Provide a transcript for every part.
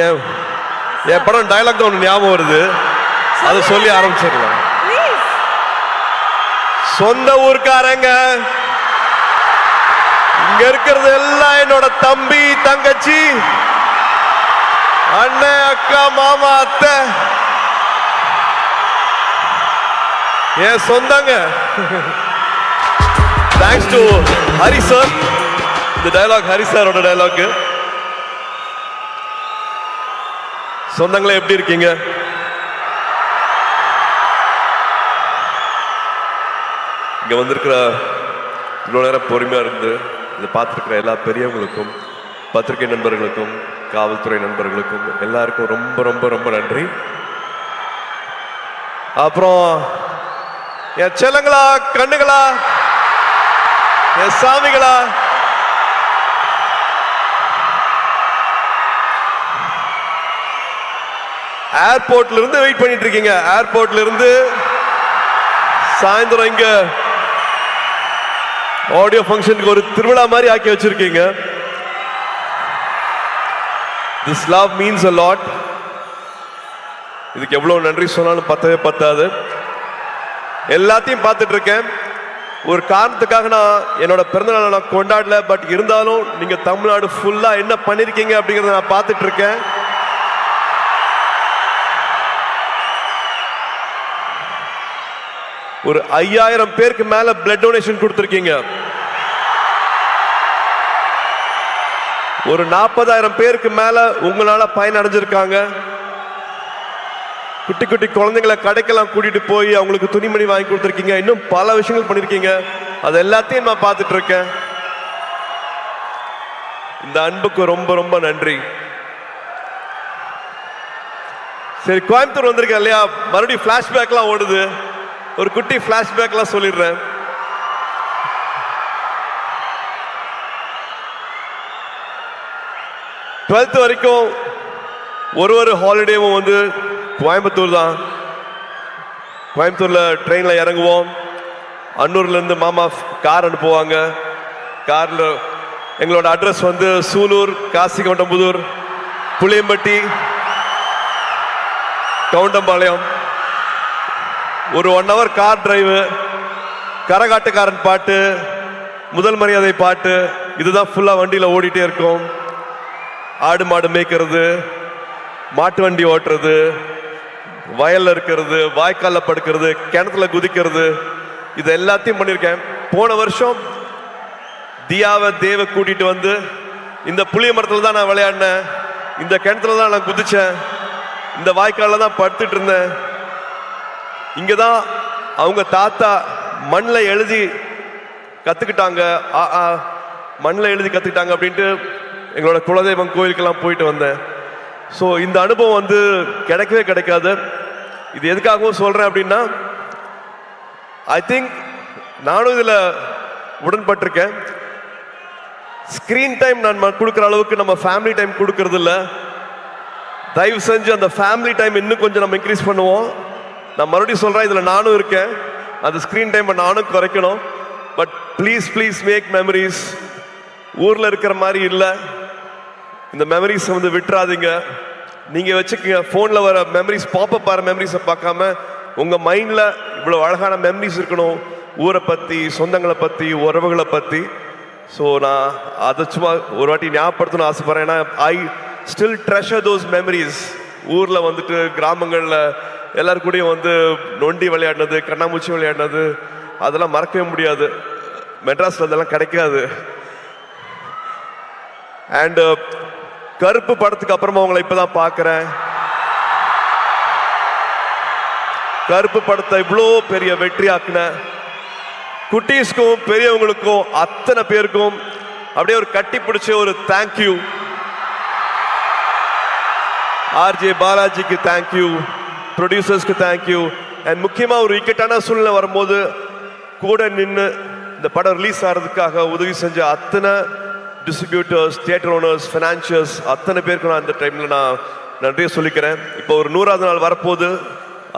என் படம் டயலாக் தான் ஒன்று ஞாபகம் வருது, அதை சொல்லி ஆரம்பிச்சிடலாம். சொந்த ஊர்க்காரங்க இங்க இருக்கிறது எல்லாம் என்னோட தம்பி தங்கச்சி அண்ணன் அக்கா மாமா அத்தை என் சொந்தங்க. Thanks to Hari sir. இந்த டயலாக் ஹரி சாரோட டயலாக். சொந்தங்களே எப்படி இருக்கீங்க? இங்க வந்திருக்கிற இவ்வளோ நேரம் பொறுமையா இருந்து இதை பார்த்துருக்கிற எல்லா பெரியவங்களுக்கும், பத்திரிகை நண்பர்களுக்கும், காவல்துறை நண்பர்களுக்கும் எல்லாருக்கும் ரொம்ப ரொம்ப ரொம்ப நன்றி. அப்புறம் என் செல்லங்களா, கண்ணுகளா, என் சாமிகளா, ஏர்போர்ட்ல இருந்து வெயிட் பண்ணிட்டு இருக்கீங்க. ஏர்போர்ட்ல இருந்து சாயந்தரம் இங்க ஆடியோ ஃபங்க்ஷனுக்கு ஒரு திருவிழா மாதிரி ஆக்கி வச்சிருக்கீங்க. This love means a lot. இதுக்கு எவ்வளவு நன்றி சொன்னாலும் பத்தவே பத்தாது. எல்லாத்தையும் பார்த்துட்டு இருக்கேன். ஒரு காரணத்துக்காக நான் என்னோட பிறந்தநாளை நான் கொண்டாடல, பட் இருந்தாலும் நீங்க தமிழ்நாடு ஃபுல்லா என்ன பண்ணிருக்கீங்க அப்படிங்கறத நான் பார்த்துட்டு இருக்கேன். ஒரு 5000 பேருக்கு மேல பிளட் டொனேஷன் கொடுத்திருக்கீங்க. ஒரு 40,000 பேருக்கு மேல உங்களால பயன் அடைஞ்சிருக்காங்க. குட்டி குட்டி குழந்தைங்களை கடைக்கெல்லாம் கூட்டிட்டு போய் அவங்களுக்கு துணிமணி வாங்கி கொடுத்துருக்கீங்க. இன்னும் பல விஷயங்கள் பண்ணிருக்கீங்க. அது எல்லாத்தையும் நான் பார்த்துட்டு இருக்கேன். இந்த அன்புக்கு ரொம்ப ரொம்ப நன்றி. சரி, கோயம்புத்தூர் வந்திருக்கேன் இல்லையா, மறுபடியும் பிளாஷ்பேக்லாம் ஓடுது. ஒரு குட்டி பிளாஷ்பேக்லாம் சொல்லிடுறேன். டுவெல்த் வரைக்கும் ஒரு ஹாலிடேவும் வந்து கோயம்புத்தூர் தான். கோயம்புத்தூர்ல ட்ரெயின்ல இறங்குவோம். அன்னூர்ல இருந்து மாமா கார் அனுப்புவாங்க. கார்ல எங்களோட அட்ரஸ் வந்து சூலூர், காசிகவுண்டம்புதூர், புளியம்பட்டி, கவுண்டம்பாளையம். ஒரு 1 hour கார் டிரைவு, கரகாட்டுக்காரன் பாட்டு, முதல் மரியாதை பாட்டு, இதுதான் ஃபுல்லா வண்டியில ஓடிட்டே இருக்கும். ஆடு மாடு மேய்க்கிறது, மாட்டு வண்டி ஓட்டுறது, வயல்ல இருக்கிறது, வாய்க்கால்ல படுக்கிறது, கிணத்துல குதிக்கிறது, இது எல்லாத்தையும் பண்ணியிருக்கேன். போன வருஷம் தியாவை தேவை கூட்டிட்டு வந்து இந்த புளிய மரத்துல தான் நான் விளையாடினேன், இந்த கிணத்துல தான் நான் குதிச்சேன், இந்த வாய்க்கால்ல தான் படுத்துட்டு இருந்தேன். இங்கதான் அவங்க தாத்தா மண்ணில் எழுதி கத்துக்கிட்டாங்க, மண்ணில் எழுதி கத்துக்கிட்டாங்க அப்படின்ட்டு எங்களோட குலதெய்வம் கோயிலுக்கெல்லாம் போயிட்டு வந்தேன். ஸோ இந்த அனுபவம் வந்து கிடைக்கவே கிடைக்காது. இது எதுக்காகவும் சொல்றேன் அப்படின்னா, ஐ திங்க் நானும் இதுல உடன்பட்டிருக்கேன். ஸ்கிரீன் டைம் நான் கொடுக்குற அளவுக்கு நம்ம ஃபேமிலி டைம் கொடுக்கறது இல்லை. தயவு செஞ்சு அந்த ஃபேமிலி டைம் இன்னும் கொஞ்சம் நம்ம இன்க்ரீஸ் பண்ணுவோம். நான் மறுபடியும் சொல்றேன், இதுல நானும் இருக்கேன். அந்த ஸ்கிரீன் டைம் நானும் குறைக்கணும். But please please make memories. ஊர்ல இருக்கிற மாதிரி இல்லை, இந்த மெமரிஸ் வந்து விட்டுறாதீங்க. நீங்க வச்சுக்கோங்க. போன்ல வர மெமரிஸ், பாப்பப் ஆகிற மெமரிஸை பார்க்காம உங்க மைண்ட்ல இவ்வளவு அழகான மெமரிஸ் இருக்கணும், ஊரை பத்தி, சொந்தங்களை பத்தி, உறவுகளை பத்தி. ஸோ நான் அதை சும்மா ஒரு வாட்டி ஞாபகப்படுத்தணும்னு ஆசைப்படுறேன். ஏன்னா I still treasure those memories. ஊர்ல வந்துட்டு கிராமங்கள்ல எல்லாரும் கூடயும் வந்து நொண்டி விளையாடினது, கண்ணாமூச்சி விளையாடினது, அதெல்லாம் மறக்கவே முடியாது. மெட்ராஸ்ல அதெல்லாம் கிடைக்காது. அண்ட் கருப்பு படத்துக்கு அப்புறமா உங்களை இப்பதான் பார்க்கிறேன். கருப்பு படத்தை இவ்வளோ பெரிய வெற்றி ஆக்குன குட்டீஸ்க்கும் பெரியவங்களுக்கும் அத்தனை பேருக்கும் அப்படியே ஒரு கட்டி பிடிச்ச ஒரு தேங்க்யூ. ஆர்ஜே பாலாஜிக்கு தேங்க்யூ, ப்ரொடியூசர்ஸ்க்கு தேங்க்யூ. அண்ட் முக்கியமா ஒரு இக்கட்டான சூழ்நிலை வரும்போது கூட நின்று இந்த படம் ரிலீஸ் ஆகிறதுக்காக உதவி செஞ்ச அத்தனை டிஸ்ட்ரிபியூட்டர்ஸ், தியேட்டர் ஓனர்ஸ், ஃபைனான்சியர்ஸ், அத்தனை பேருக்கு நான் இந்த டைம்ல நான் நன்றியை சொல்லிக்கிறேன். இப்போ ஒரு 100வது நாள் வரப்போகுது.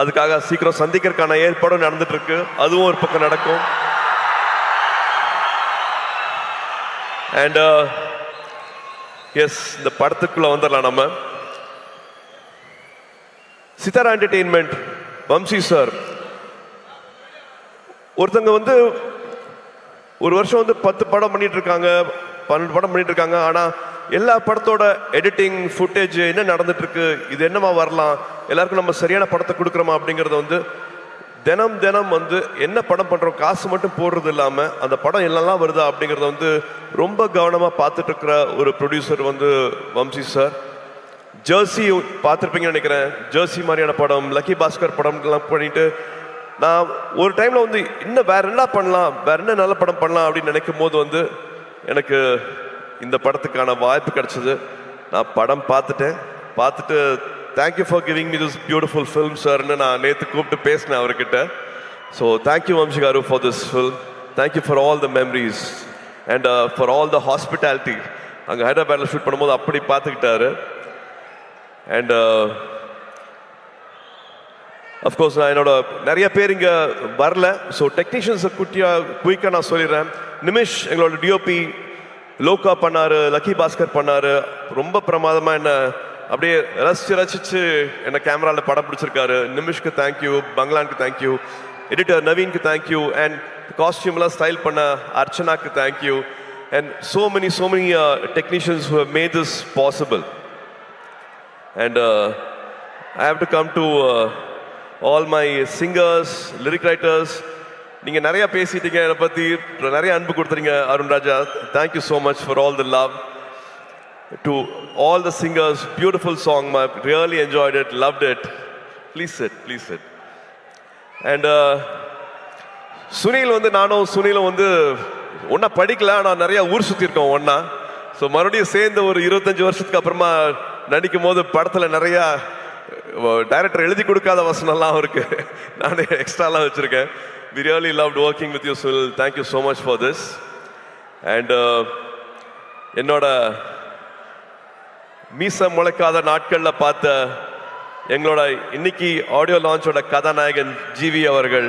அதுக்காக சீக்கிரம் சந்திக்கிறதுக்கான ஏற்பாடும் நடந்துட்டு இருக்கு. அதுவும் ஒரு பக்கம் நடக்கும். அண்ட் எஸ், இந்த படத்துக்குள்ள வந்துடலாம். நம்ம சித்தாரா என்டர்டெயின்மெண்ட், வம்சி சார். ஒருத்தங்க வந்து ஒரு வருஷம் வந்து 10 படம் பண்ணிட்டு இருக்காங்க, 12 படம் பண்ணிட்டு இருக்காங்க. ஆனா எல்லா படத்தோட எடிட்டிங், ஃபுட்டேஜ் என்ன நடந்துட்டு இருக்கு, இது என்னமா வரலாம், எல்லாருக்கும் நம்ம சரியான படத்தை கொடுக்குறோமா அப்படிங்கறத வந்து தினம் தினம் வந்து என்ன படம் பண்றோம், காசு மட்டும் போடுறது இல்லாம அந்த படம் என்னெல்லாம் வருதா அப்படிங்கறத வந்து ரொம்ப கவனமா பார்த்துட்டு இருக்கிற ஒரு ப்ரொடியூசர் வந்து வம்சி சார். ஜெர்சி பார்த்துருப்பீங்கன்னு நினைக்கிறேன். ஜெர்சி மாதிரியான படம், லக்கி பாஸ்கர் படம் எல்லாம் பண்ணிட்டு நான் ஒரு டைம்ல வந்து இன்னும் வேற என்ன பண்ணலாம், வேற என்ன நல்ல படம் பண்ணலாம் அப்படின்னு நினைக்கும் போது வந்து எனக்கு இந்த படத்துக்கான வாய்ப்பு கிடைச்சது. நான் படம் பார்த்துட்டு thank you for giving me this beautiful film சார்னு நான் நேற்று கூப்பிட்டு பேசினேன் அவர்கிட்ட. So thank you Vamsi garu for this film. Thank you for all the memories and for all the hospitality. அங்கே ஹைதராபாத்தில் ஷூட் பண்ணும்போது அப்படி பார்த்துக்கிட்டாரு. அண்ட் அஃப்கோர்ஸ் நான் என்னோட நிறைய பேர் இங்கே வரல. ஸோ டெக்னீஷியன்ஸை குயிக்காக நான் சொல்லிடுறேன். நிமிஷ் எங்களோட டிஓபி, லோகா பண்ணாரு, லக்கி பாஸ்கர் பண்ணாரு. ரொம்ப பிரமாதமாக என்ன அப்படியே ரசிச்சு என்ன கேமராவில் படம் பிடிச்சிருக்காரு. நிமிஷ்க்கு தேங்க்யூ, பங்களானுக்கு தேங்க்யூ, எடிட்டர் நவீனுக்கு தேங்க்யூ, அண்ட் காஸ்டியூம்லாம் ஸ்டைல் பண்ண அர்ச்சனாக்கு thank you, and so many technicians who have made this possible. And I have to come to all my singers, lyric writers. நீங்க நிறைய பேசிட்டீங்க, என்னை பத்தி நிறைய அன்பு கொடுத்துறீங்க. அருண் ராஜா, thank you so much for all the love. To all the singers, beautiful song, I really enjoyed it, loved it. Please sit. And Sunil வந்து நானும் சுனிலும் வந்து ஒன்னா படிக்கல, ஆனால் நிறைய ஊர் சுற்றி இருக்கோம் ஒன்னா. ஸோ மறுபடியும் சேர்ந்து ஒரு 25 வருஷத்துக்கு அப்புறமா நடிக்கும் போது படத்தில் நிறைய டைரக்டர் எழுதி கொடுக்காத வசனம்லாம் இருக்கு, நானே எக்ஸ்ட்ராலாம் வச்சிருக்கேன். We really loved working with you, Sunil. Thank you so much for this. And என்னோட மீச முளைக்காத நாட்களில் பார்த்த எங்களோட இன்னைக்கு ஆடியோ லான்ச்சோட கதாநாயகன் ஜிவி அவர்கள்.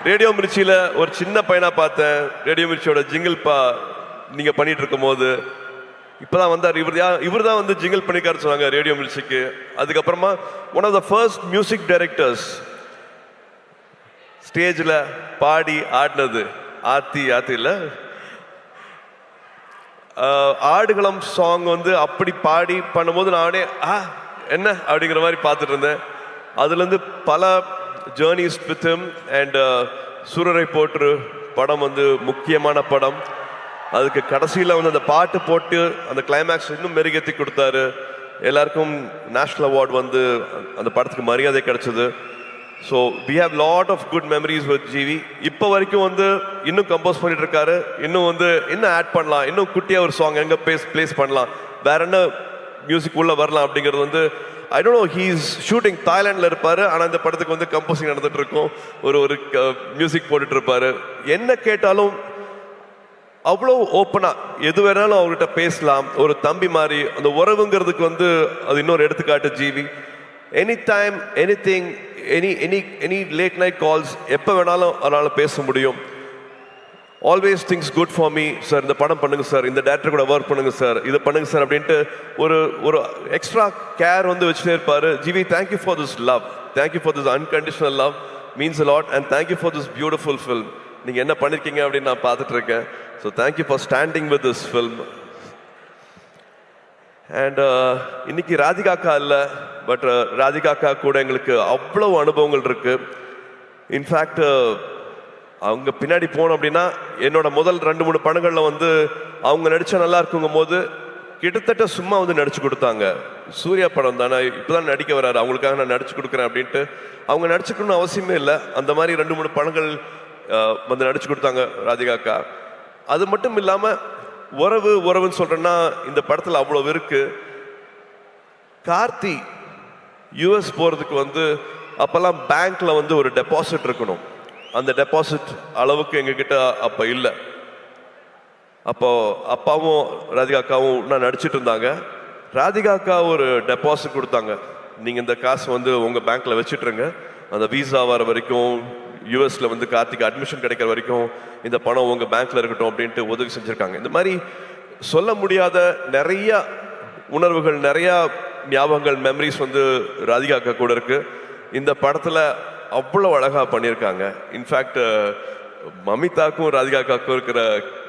ரேடியோ மிர்ச்சியில ஒரு சின்ன பையனா பார்த்தேன். ரேடியோ மிர்ச்சியோட ஜிங்கிள் நீங்க பண்ணிட்டு இருக்கும் போது இப்பதான் வந்தார். இவர் தான் வந்து ஜிங்கிள் பண்ணிக்காரு சொன்னாங்க ரேடியோ மிர்ச்சிக்கு. அதுக்கப்புறமா one of the first music directors ஸ்டேஜ்ல பாடி ஆடினது ஆத்தி இல்ல ஆடுகளம் சாங் வந்து அப்படி பாடி பண்ணும்போது நானே என்ன அப்படிங்கிற மாதிரி பார்த்துட்டு இருந்தேன். அதுலேருந்து பல ஜேர்னிஸ் வித் ஹிம். அண்ட் சூரரை போற்று படம் வந்து முக்கியமான படம். அதுக்கு கடைசியில் வந்து அந்த பாட்டு போட்டு அந்த கிளைமேக்ஸ் இன்னும் மெருகேற்றி கொடுத்தாரு. எல்லாருக்கும் நேஷ்னல் அவார்டு வந்து அந்த படத்துக்கு மரியாதை கிடைச்சது. So we have lot of good memories with GV. இப்போ வரைக்கும் வந்து இன்னும் கம்போஸ் பண்ணிட்டு இருக்காரு. இன்னும் வந்து இன்னும் ஆட் பண்ணலாம், இன்னும் குட்டியாக ஒரு சாங் எங்கே பிளேஸ் பண்ணலாம், வேற என்ன மியூசிக் உள்ள வரலாம் அப்படிங்கிறது வந்து I don't know. He's shooting தாய்லாண்டில் இருப்பாரு, ஆனால் இந்த படத்துக்கு வந்து கம்போசிங் நடந்துட்டு இருக்கும். ஒரு மியூசிக் போட்டுட்டு இருப்பாரு. என்ன கேட்டாலும் அவ்வளோ ஓப்பனா எது வேணாலும் அவர்கிட்ட பேசலாம். ஒரு தம்பி மாதிரி அந்த உறவுங்கிறதுக்கு வந்து அது இன்னொரு எடுத்துக்காட்டு GV. Any time anything, any late night calls, எப்போ வேணாலும் அதனால பேச முடியும். Always things good for me sir, இந்த படம் பண்ணுங்க சார், இந்த டேரக்டர் கூட ஒர்க் பண்ணுங்க சார், இதை பண்ணுங்க சார் அப்படின்ட்டு ஒரு எக்ஸ்ட்ரா கேர் வந்து வச்சுட்டே இருப்பாரு. GV, thank you for this love, thank you for this unconditional love, means a lot. And thank you for this beautiful film. நீங்கள் என்ன பண்ணியிருக்கீங்க அப்படின்னு நான் பார்த்துட்டு இருக்கேன். So thank you for standing with this film. அண்ட் இன்னைக்கு ராதிகாக்கா இல்லை, பட் ராதிகாக்கா கூட எங்களுக்கு அவ்வளவு அனுபவங்கள் இருக்கு. இன்ஃபேக்ட் அவங்க பின்னாடி போனோம் அப்படின்னா என்னோட முதல் 2-3 படங்களில் வந்து அவங்க நடிச்சா நல்லா இருக்குங்கும் போது கிட்டத்தட்ட சும்மா வந்து நடிச்சு கொடுத்தாங்க. சூர்யா படம் தானே, இப்போதான் நடிக்க வராரு, அவங்களுக்காக நான் நடிச்சு கொடுக்குறேன் அப்படின்ட்டு. அவங்க நடிச்சுக்கணும்னு அவசியமே இல்லை, அந்த மாதிரி 2-3 படங்கள் வந்து நடிச்சு கொடுத்தாங்க ராதிகாக்கா. அது மட்டும் இல்லாமல் உறவுன்னு சொல்றேன்னா இந்த படத்தில் அவ்வளவு இருக்கு. கார்த்தி யூஎஸ் போறதுக்கு வந்து அப்பெல்லாம் பேங்க்ல வந்து ஒரு டெபாசிட் இருக்கணும். அந்த டெபாசிட் அளவுக்கு எங்ககிட்ட அப்ப இல்லை. அப்போ அப்பாவும் ராதிகாக்காவும் நான் நடிச்சிட்டு இருந்தாங்க. ராதிகாக்கா ஒரு டெபாசிட் கொடுத்தாங்க, நீங்க இந்த காசு வந்து உங்க பேங்க்ல வச்சுட்டுருங்க, அந்த விசா வர வரைக்கும், யூஎஸ்ல வந்து கார்த்திக் அட்மிஷன் கிடைக்கிற வரைக்கும் இந்த பணம் உங்க பேங்க்ல இருக்கட்டும் அப்படின்ட்டு உதவி செஞ்சிருக்காங்க. இந்த மாதிரி சொல்ல முடியாத நிறைய உணர்வுகள், நிறைய ஞாபகங்கள் மெமரிஸ் வந்து ராதிகா அக்கா கூட இருக்கு. இந்த படத்தில் அவ்வளோ அழகாக பண்ணியிருக்காங்க. இன்ஃபேக்ட் மமிதாக்கும் ராதிகா அக்காவுக்கும் இருக்கிற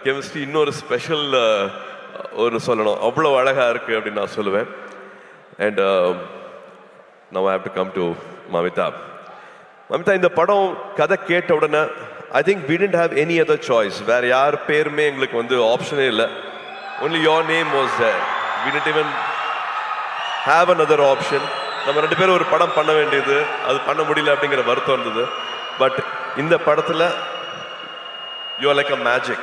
கெமிஸ்ட்ரி இன்னொரு ஸ்பெஷல் ஒரு சொல்லணும், அவ்வளோ அழகாக இருக்குது அப்படின்னு நான் சொல்லுவேன். And now I have to come to Mamitha. Mamitha, இந்த படம் கதை கேட்ட உடனே I think we didn't have any other choice. வேற யார் பேருமே எங்களுக்கு வந்து ஆப்ஷனே இல்லை. Only your name was there. We didn't even have another option. நம்ம 2 பேரும் ஒரு படம் பண்ண வேண்டியது, அது பண்ண முடியல அப்படிங்கிற வருத்தம் இருந்தது. பட் இந்த படத்தில் you are like a magic.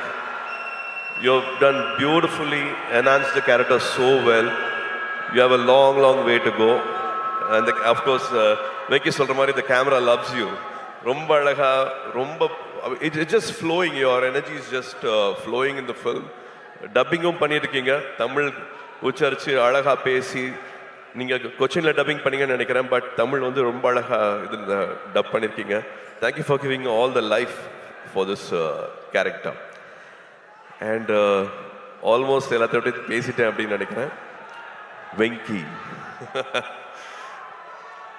You have done beautifully, enhanced the character so well. You have a long way to go. And of course, Venki சொல்ற மாதிரி the camera loves you. ரொம்ப அழகா, ரொம்ப it's just flowing. Your energy is just flowing in the film. டப்பிங்கும் பண்ணிட்டு இருக்கீங்க, தமிழ் உச்சரிச்சு அழகா பேசி. நீங்க கொச்சின்ல டப்பிங் பண்ணீங்கன்னு நினைக்கிறேன், பட் தமிழ் வந்து ரொம்ப அழகா இது டப் பண்ணிருக்கீங்க. Thank you for giving all the life for this character. And almost எல்லாத்தையும் பேசிட்டேன் அப்படின்னு நினைக்கிறேன். வெங்கி,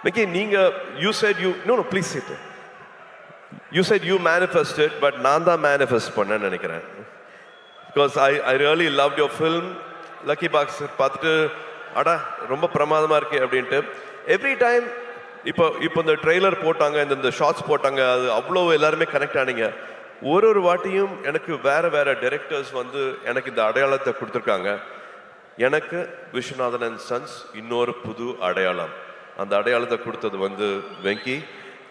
வெங்கி, நீங்க you said you no please sit. You said you manifested, but நான் தான் manifest பண்ணேன்னு நினைக்கிறேன். Because I really loved your film. Lucky Box பார்த்துட்டு அடா ரொம்ப பிரமாதமாக இருக்கு அப்படின்ட்டு. எவ்ரி டைம் இப்போ இந்த ட்ரெய்லர் போட்டாங்க, இந்த ஷார்ட்ஸ் போட்டாங்க, அது அவ்வளோ எல்லாருமே கனெக்ட் ஆனீங்க. ஒரு வாட்டியும் எனக்கு வேற டைரக்டர்ஸ் வந்து எனக்கு இந்த அடையாளத்தை கொடுத்துருக்காங்க. எனக்கு விஸ்வநாதன் அண்ட் சன்ஸ் இன்னொரு புது அடையாளம். அந்த அடையாளத்தை கொடுத்தது வந்து வெங்கி.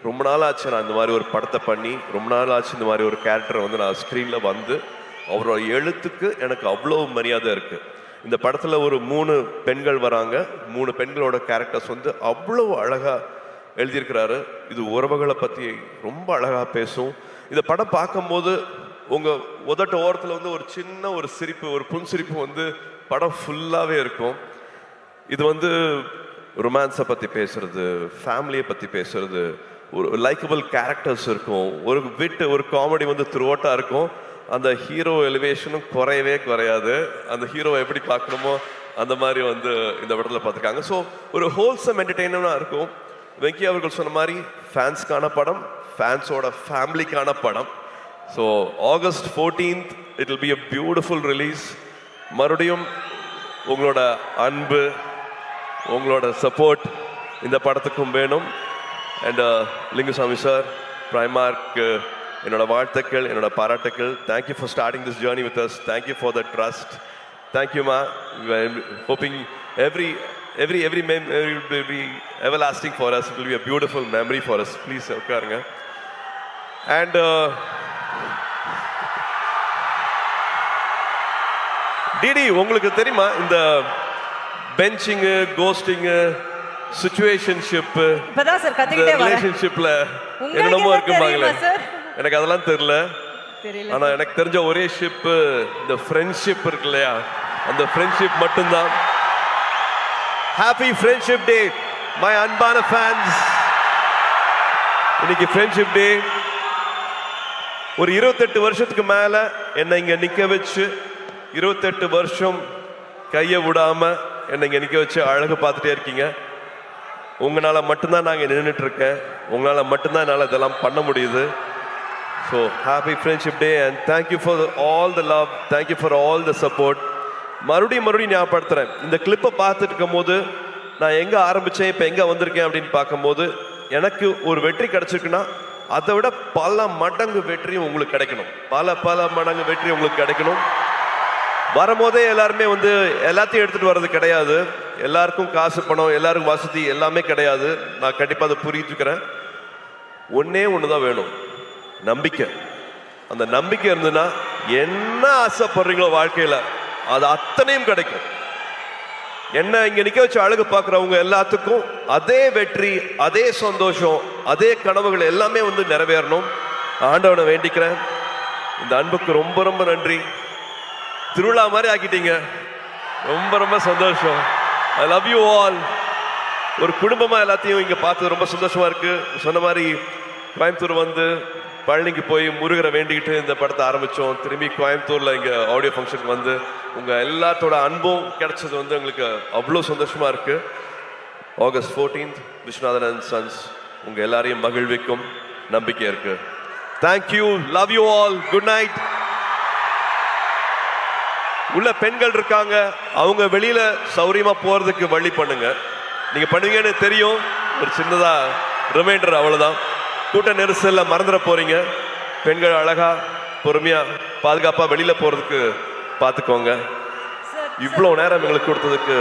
ரொம்ப நாள் ஆச்சு நான் இந்த மாதிரி ஒரு படத்தை பண்ணி, ரொம்ப நாள் ஆச்சு இந்த மாதிரி ஒரு கேரக்டரை வந்து நான் ஸ்க்ரீனில் வந்து, அவரோட எழுத்துக்கு எனக்கு அவ்வளோ மரியாதை இருக்குது. இந்த படத்தில் ஒரு 3 பெண்கள் வராங்க. 3 பெண்களோட கேரக்டர்ஸ் வந்து அவ்வளோ அழகாக எழுதியிருக்கிறாரு. இது உறவுகளை பற்றி ரொம்ப அழகாக பேசும். இந்த படம் பார்க்கும்போது உங்கள் உதட்ட ஓரத்தில் வந்து ஒரு சின்ன ஒரு சிரிப்பு, ஒரு புன்சிரிப்பு வந்து படம் ஃபுல்லாகவே இருக்கும். இது வந்து ரொமான்ஸை பற்றி பேசுறது, ஃபேமிலியை பற்றி பேசுறது, ஒரு லைக்கபிள் கேரக்டர்ஸ் இருக்கும், ஒரு விட்டு ஒரு காமெடி வந்து த்ரூஅவுட்டாக இருக்கும். அந்த ஹீரோ எலிவேஷனும் குறையாது. அந்த ஹீரோவை எப்படி பார்க்கணுமோ அந்த மாதிரி வந்து இந்த படத்தில் பார்த்துருக்காங்க. ஸோ ஒரு ஹோல்சம் என்டர்டெயினராக இருக்கும். வெங்கி அவர்கள் சொன்ன மாதிரி ஃபேன்ஸ்க்கான படம், ஃபேன்ஸோட ஃபேமிலிக்கான படம். So August 14th it will be a beautiful release. மறுபடியும் உங்களோட அன்பு, உங்களோட சப்போர்ட் இந்த படத்துக்கும் வேணும். அண்ட் லிங்குசாமி சார், பிரைமார்க் என்னோட வாழ்த்துக்கள், என்னோட பாராட்டுக்கள். Thank you for starting this journey with us. Thank you for the trust. தேங்க்யூமா. Hoping every memory will be everlasting for us. It will be a beautiful memory for us. Please உட்காருங்க. And DD, உங்களுக்கு தெரியுமா இந்த பெஞ்சிங்கு, கோஸ்டிங்கு, situationship, இப்பதான் sir கத்திக்கிட்டே வரேன், ரிலேஷன்ஷிப்ல என்னென்னமோ இருக்குமாங்களே, எனக்கு அதெல்லாம் தெரியல. ஆனா எனக்கு தெரிஞ்ச ஒரே ஷிப் இந்த ஃப்ரெண்ட்ஷிப் இருக்கு இல்லையா, அந்த ஃப்ரெண்ட்ஷிப் மட்டும்தான். ஹாப்பி ஃப்ரெண்ட்ஷிப் டே மை அன்பான ஃபேன்ஸ். இன்னைக்கு ஃப்ரெண்ட்ஷிப் டே. ஒரு 28 வருஷத்துக்கு மேல என்னை இங்க நிக்க வச்சு, 28 வருஷம் கையை விடாம என்னை இங்க நிக்க வச்சு அழகு பார்த்துட்டே இருக்கீங்க. உங்களால மட்டும்தான் நாங்க நின்றுட்டு இருக்கேன். உங்களால மட்டும்தான் என்னால இதெல்லாம் பண்ண முடியுது. So happy friendship day and thank you for all the love, thank you for all the support. மறுபடியும் ஞாபகப்படுத்துறேன், இந்த கிளிப்பை பார்த்துட்டு இருக்கும் போது நான் எங்க ஆரம்பிச்சேன், இப்போ எங்க வந்திருக்கேன் அப்படின்னு பார்க்கும்போது, எனக்கு ஒரு வெற்றி கிடைச்சிருக்குன்னா அதை விட பல மடங்கு வெற்றியும் உங்களுக்கு கிடைக்கணும். பல மடங்கு வெற்றி உங்களுக்கு கிடைக்கணும். வரும்போதே எல்லாருமே வந்து எல்லாத்தையும் எடுத்துட்டு வர்றது கிடையாது. எல்லாருக்கும் காசு, பணம், எல்லாருக்கும் வசதி எல்லாமே கிடையாது. நான் கண்டிப்பாக அதை புரிஞ்சுக்கிறேன். ஒன்னே ஒண்ணுதான் வேணும், நம்பிக்கை. அந்த நம்பிக்கை இருந்ததுன்னா என்ன ஆசைப்படுறீங்களோ வாழ்க்கையில அது அத்தனையும் கிடைக்கும். என்ன இங்க நிக்க வச்சு அழகு பார்க்குறவங்க எல்லாத்துக்கும் அதே வெற்றி, அதே சந்தோஷம், அதே கனவுகள் எல்லாமே வந்து நிறைவேறணும். ஆண்டவனை வேண்டிக்கிறேன். இந்த அன்புக்கு ரொம்ப ரொம்ப நன்றி. திருவிழா மாதிரி ஆக்கிட்டீங்க. ரொம்ப ரொம்ப சந்தோஷம். I love you all. ஒரு குடும்பமா எல்லாத்தையும் இங்க பார்த்து ரொம்ப சந்தோஷமா இருக்கு. சொன்ன மாதிரி கோயம்புத்தூர் வந்து பழனிக்கு போய் முருகரை வேண்டிக்கிட்டு இந்த படத்தை ஆரம்பித்தோம். திரும்பி கோயம்புத்தூரில் இங்கே ஆடியோ ஃபங்க்ஷனுக்கு வந்து உங்கள் எல்லாத்தோட அன்பும் கிடைச்சது வந்து எங்களுக்கு அவ்வளோ சந்தோஷமாக இருக்குது. August 14th Viswanathan and sons உங்க எல்லாரையும் மகிழ்விக்கும் நம்பிக்கை இருக்கு. Thank you, love you all, good night. உள்ள பெண்கள் இருக்காங்க, அவங்க வெளியில சௌரியமா போறதுக்கு வழி பண்ணுங்க. நீங்க பண்ணுவீங்கன்னு தெரியும். ஒரு சின்னதா ரிமைண்டர், அவ்வளவுதான். கூட்ட நெரிசல்ல மறந்துட போறீங்க. பெண்கள் அழகா பொறுமையா பாதுகாப்பா வெளியில போறதுக்கு பார்த்துக்கோங்க. இவ்வளவு நேரம் எங்களுக்கு கொடுத்ததுக்கு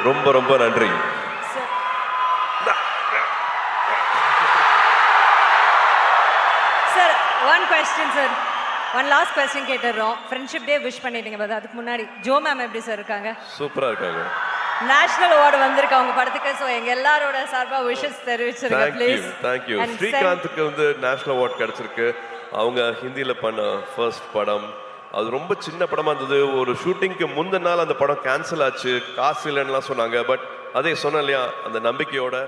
ரொம்ப ரொம்ப நன்றி. Sir, one question sir, one last question கேட்டுறோம். ஃப்ரெண்ட்ஷிப் டே விஷ் பண்ணிட்டீங்க, பட் அதுக்கு முன்னாடி ஜோ மேம் எப்படி சார் இருக்காங்க? சூப்பரா இருக்காங்க. நேஷனல் அவார்டு வந்திருக்கு அவங்க படத்துக்கு. ஸோ எங்க எல்லாரோட சார்பா விஷஸ் தெரிவிச்சிருங்க ப்ளீஸ். தேங்க்யூ. ஸ்ரீகாந்துக்கு வந்து நேஷனல் அவார்டு கிடைச்சிருக்கு. அவங்க ஹிந்தியில பண்ண ஃபர்ஸ்ட் படம், அது ரொம்ப சின்ன படமா இருந்தது. ஒரு ஷூட்டிங்க்கு முந்தின நாள் அந்த படம் கேன்சல் ஆச்சு, காசு இல்லைன்னுலாம் சொன்னாங்க. பட் அதே சொன்ன இல்லையா, அந்த நம்பிக்கையோட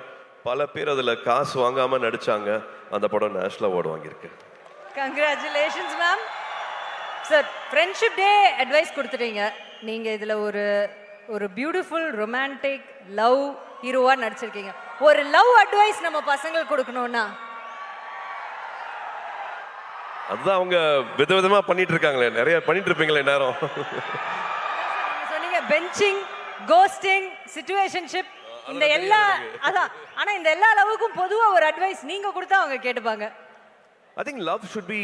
பல பேர் அதில் காசு வாங்காம நடிச்சாங்க. அந்த படம் நேஷனல் அவார்டு வாங்கியிருக்கு. Congratulations ma'am. Sir, friendship day advice கொடுத்துட்டீங்க. நீங்க இதுல ஒரு பியூட்டிஃபுல் ரொமான்டிக் லவ் ஹீரோவா நடிச்சிருக்கீங்க. ஒரு லவ் அட்வைஸ் நம்ம பசங்களுக்கு கொடுக்கணும்னா? அதுதான் அவங்க விதவிதமா பண்ணிட்டு இருக்காங்களே, நிறைய பண்ணிட்டு இருப்பீங்களே நேரம். சொன்னீங்க பெஞ்சிங், கோஸ்டிங், சிச்சுவேஷன்ஷிப், இந்த எல்லா அதான். ஆனா இந்த எல்லா லவ்வுக்கும் பொதுவா ஒரு அட்வைஸ் நீங்க கொடுத்தா அவங்க கேட்டுப்பாங்க. I think love should be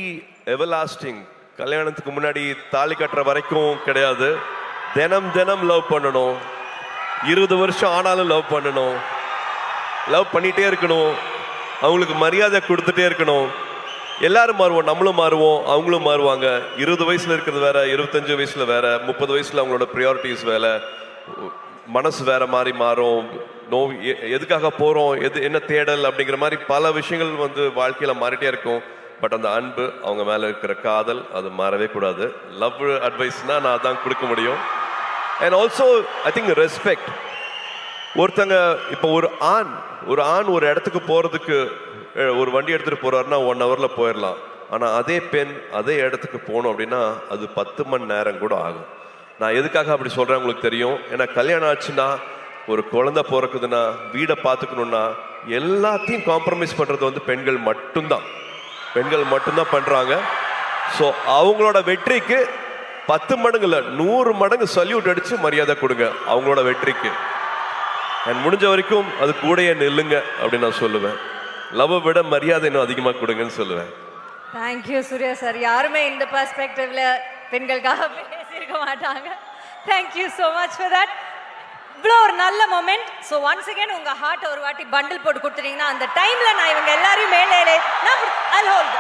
everlasting. கல்யாணத்துக்கு முன்னாடி தாலி கட்டுற வரைக்கும் கிடையாது. தினம் தினம் லவ் பண்ணணும். 20 வருஷம் ஆனாலும் லவ் பண்ணணும். லவ் பண்ணிட்டே இருக்கணும். அவங்களுக்கு மரியாதை கொடுத்துட்டே இருக்கணும். எல்லாரும் மாறுவோம், நம்மளும் மாறுவோம், அவங்களும் மாறுவாங்க. 20 வயசுல இருக்கிறது வேற, 25 வயசுல வேற, 30 வயசுல அவங்களோட ப்ரியாரிட்டிஸ் வேற, மனசு வேற மாதிரி மாறும். எதுக்காக போறோம், என்ன தேடல் அப்படிங்கிற மாதிரி பல விஷயங்கள் வந்து வாழ்க்கையில மாறிட்டே இருக்கும். பட் அந்த அன்பு, அவங்க மேல இருக்கிற காதல், அது மாறவே கூடாது. லவ் அட்வைஸ்னா நான் அதான் கொடுக்க முடியும். And also I think respect. ஒருத்தங்க இப்போ ஒரு ஆண் ஒரு இடத்துக்கு போறதுக்கு ஒரு வண்டி எடுத்துட்டு போறாருன்னா 1 hourல போயிடலாம். ஆனா அதே பெண் அதே இடத்துக்கு போகணும் அப்படின்னா அது 10 மணி நேரம் கூட ஆகும். நான் எதுக்காக அப்படி சொல்றேன் உங்களுக்கு தெரியும். ஏன்னா கல்யாணம் ஆச்சுன்னா, ஒரு குழந்தை பிறக்குதுன்னா, வீடை பார்த்துக்கணும்னா, எல்லாத்தையும் காம்ப்ரமைஸ் பண்றது வந்து பெண்கள் மட்டும்தான் பண்றாங்க. ஸோ அவங்களோட வெற்றிக்கு 10 மடங்கு இல்லை, 100 மடங்கு சல்யூட் அடிச்சு மரியாதை கொடுங்க அவங்களோட வெற்றிக்கு. அண்ட் முடிஞ்ச வரைக்கும் அது கூடயே நில்லுங்க அப்படின்னு நான் சொல்லுவேன். லவ் விட மரியாதை இன்னும் அதிகமாக கொடுங்கன்னு சொல்லுவேன். Thank you Surya sir. யாருமே இந்த பெர்ஸ்பெக்டிவ்ல பெண்களுக்காக பேசியிருக்க மாட்டாங்க. Thank you so much for that. இவ்வளோ ஒரு நல்ல மொமெண்ட். ஸோ ஒன்ஸ் அகேன் உங்க ஹார்ட் ஒரு வாட்டி பண்டில் போட்டு கொடுத்துட்டீங்கன்னா அந்த டைம்ல நான் இவங்க எல்லாரையும் மேலே I'll hold.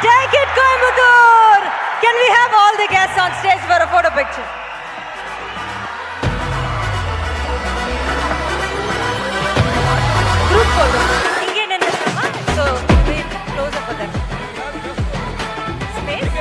Take it, Coimbatore! Can we have all the guests on stage for a photo picture?